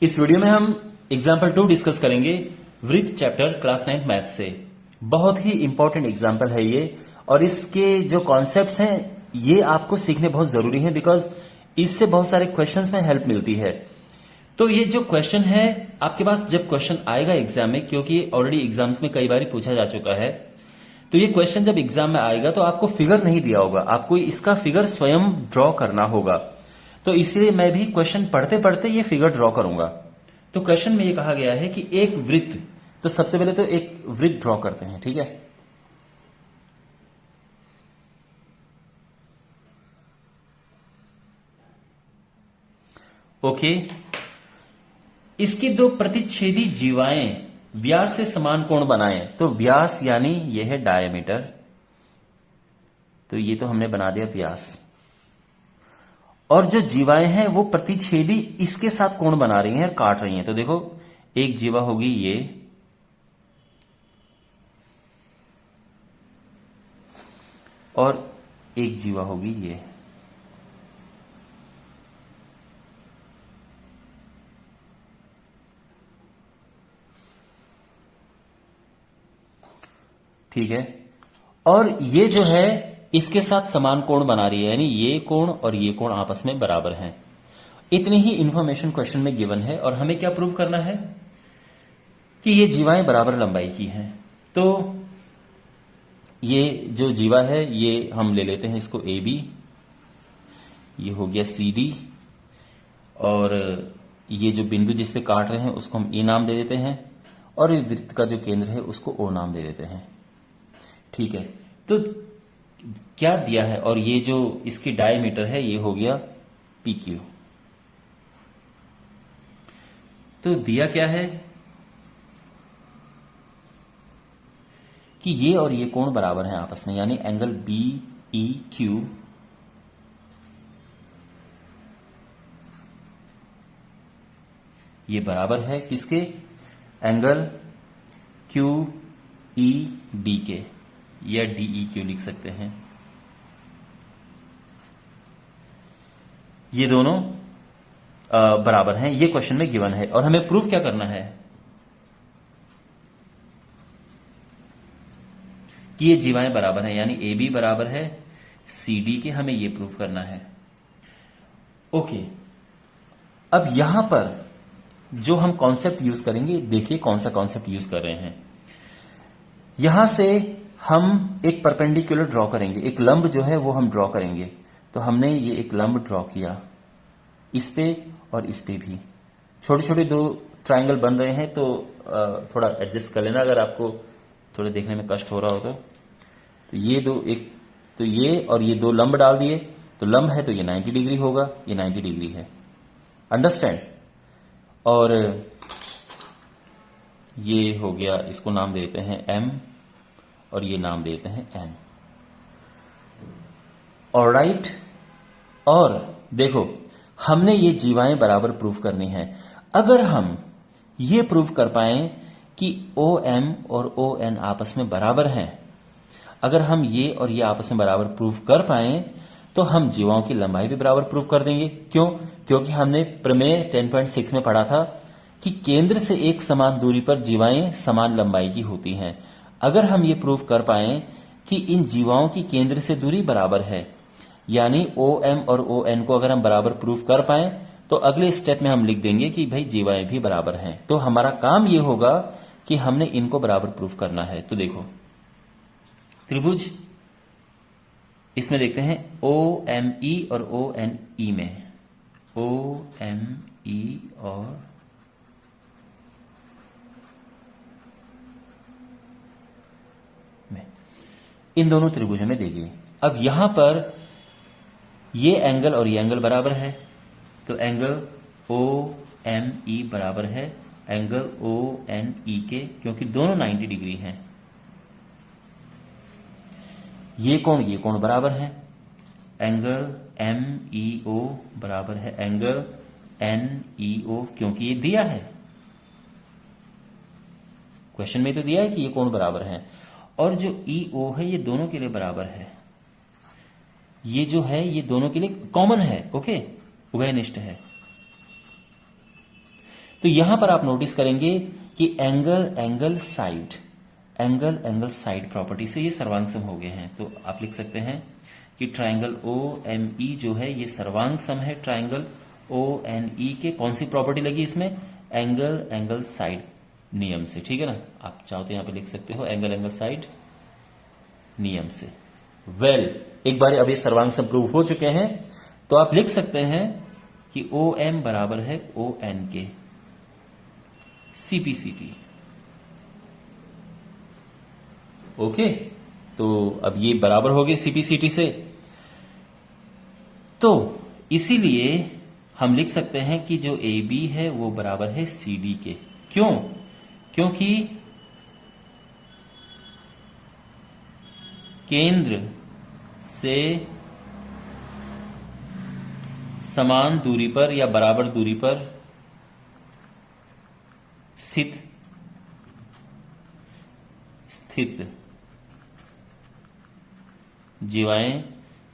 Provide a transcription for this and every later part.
इस वीडियो में हम एग्जाम्पल 2 डिस्कस करेंगे वृत्त चैप्टर क्लास 9 मैथ से। बहुत ही इंपॉर्टेंट एग्जाम्पल है ये, और इसके जो कॉन्सेप्ट्स हैं ये आपको सीखने बहुत जरूरी हैं, बिकॉज इससे बहुत सारे क्वेश्चंस में हेल्प मिलती है। तो ये जो क्वेश्चन है आपके पास जब क्वेश्चन आएगा एग्जाम में, क्योंकि ऑलरेडी एग्जाम्स में कई बार पूछा जा चुका है, तो ये क्वेश्चन जब एग्जाम में आएगा तो आपको फिगर नहीं दिया होगा, आपको इसका फिगर स्वयं ड्रॉ करना होगा। तो इसलिए मैं भी क्वेश्चन पढ़ते पढ़ते ये फिगर ड्रॉ करूंगा। तो क्वेश्चन में ये कहा गया है कि एक वृत्त, तो सबसे पहले तो एक वृत्त ड्रॉ करते हैं, ठीक है। ओके, इसकी दो प्रतिच्छेदी जीवाएं व्यास से समान कोण बनाएं। तो व्यास यानी यह है डायमीटर, तो ये तो हमने बना दिया व्यास, और जो जीवाएं हैं वो प्रतिच्छेदी इसके साथ कोण बना रही हैं, काट रही हैं। तो देखो, एक जीवा होगी ये, और एक जीवा होगी ये। ठीक है, और ये जो है इसके साथ समान कोण बना रही है, यानी ये कोण और ये कोण आपस में बराबर हैं। इतनी ही इंफॉर्मेशन क्वेश्चन में गिवन है, और हमें क्या प्रूव करना है कि ये जीवाएं बराबर लंबाई की हैं। तो ये जो जीवा है ये हम ले लेते हैं इसको ए बी, ये हो गया सी डी, और ये जो बिंदु जिस पे काट रहे हैं उसको हम ए नाम दे देते हैं, और ये वृत्त का जो केंद्र है उसको ओ नाम दे देते हैं। ठीक है, तो क्या दिया है, और ये जो इसकी डायमीटर है ये हो गया पी क्यू। तो दिया क्या है कि ये और ये कोण बराबर हैं आपस में, यानी एंगल बी ई क्यू ये बराबर है किसके, एंगल क्यू ई डी के, या डी ई क्यू लिख सकते हैं। ये दोनों बराबर हैं, ये क्वेश्चन में गिवन है, और हमें प्रूफ क्या करना है कि ये जीवाएं बराबर हैं, यानी ए बी बराबर है सी डी के, हमें ये प्रूफ करना है। ओके, अब यहां पर जो हम कॉन्सेप्ट यूज करेंगे, देखिए कौन सा कॉन्सेप्ट यूज कर रहे हैं। यहां से हम एक परपेंडिकुलर ड्रॉ करेंगे, एक लंब जो है वो हम ड्रॉ करेंगे। तो हमने ये एक लंब ड्रॉ किया, इस पे और इस पे भी छोटे छोटे दो ट्रायंगल बन रहे हैं, तो थोड़ा एडजस्ट कर लेना अगर आपको थोड़े देखने में कष्ट हो रहा हो तो ये दो, एक तो ये और ये दो लंब डाल दिए, तो लंब है तो ये 90 डिग्री होगा, ये 90 डिग्री है, अंडरस्टैंड। और ये हो गया, इसको नाम देते हैं m, और ये नाम देते हैं n। ऑलराइट, और देखो हमने ये जीवाएं बराबर प्रूफ करनी है। अगर हम ये प्रूफ कर पाए कि OM और ON आपस में बराबर हैं, अगर हम ये और ये आपस में बराबर प्रूफ कर पाए तो हम जीवाओं की लंबाई भी बराबर प्रूफ कर देंगे। क्यों? क्योंकि हमने प्रमेय 10.6 में पढ़ा था कि केंद्र से एक समान दूरी पर जीवाएं समान लंबाई की होती हैं। अगर हम ये प्रूफ कर पाए कि इन जीवाओं की केंद्र से दूरी बराबर है, यानी OM और ON को अगर हम बराबर प्रूफ कर पाए, तो अगले स्टेप में हम लिख देंगे कि भाई जीवाएं भी बराबर हैं। तो हमारा काम ये होगा कि हमने इनको बराबर प्रूफ करना है। तो देखो त्रिभुज, इसमें देखते हैं OME और ONE में, OME और में, इन दोनों त्रिभुजों में देखिए। अब यहां पर ये एंगल और ये एंगल बराबर है, तो एंगल OME बराबर है एंगल ONE के, क्योंकि दोनों 90 डिग्री हैं। ये कोण बराबर है, एंगल MEO बराबर है एंगल NEO, क्योंकि ये दिया है, क्वेश्चन में तो दिया है कि ये कोण बराबर है। और जो EO है ये दोनों के लिए बराबर है, ये जो है ये दोनों के लिए कॉमन है, ओके, उभयनिष्ठ है। तो यहां पर आप नोटिस करेंगे कि एंगल साइड प्रॉपर्टी से ये सर्वांग सम हो गए हैं। तो आप लिख सकते हैं कि ट्राइंगल ओ एम ई जो है ये सर्वांग सम है ट्राइंगल ओ एन ई के। कौन सी प्रॉपर्टी लगी इसमें? एंगल साइड नियम से, ठीक है ना। आप चाहो तो यहां पे लिख सकते हो एंगल साइड नियम से। एक बार अब ये सर्वांग सम प्रूव हो चुके हैं, तो आप लिख सकते हैं कि ओ एम बराबर है ओ एन के CPCT। ओके, तो अब ये बराबर हो गए CPCT से। तो इसीलिए हम लिख सकते हैं कि जो AB है वो बराबर है CD के। क्यों? क्योंकि केंद्र से समान दूरी पर या बराबर दूरी पर स्थित जीवाएं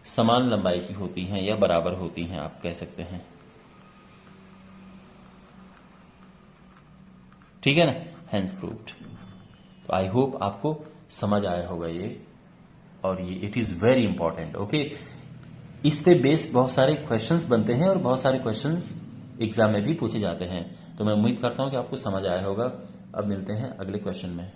समान लंबाई की होती हैं या बराबर होती हैं, आप कह सकते हैं, ठीक है ना। Hence proved. तो आई होप आपको समझ आया होगा ये, और ये it is very important. Okay, इस पे बेस्ड बहुत सारे क्वेश्चंस बनते हैं और बहुत सारे क्वेश्चंस एग्जाम में भी पूछे जाते हैं। तो मैं उम्मीद करता हूं कि आपको समझ आया होगा। अब मिलते हैं अगले क्वेश्चन में।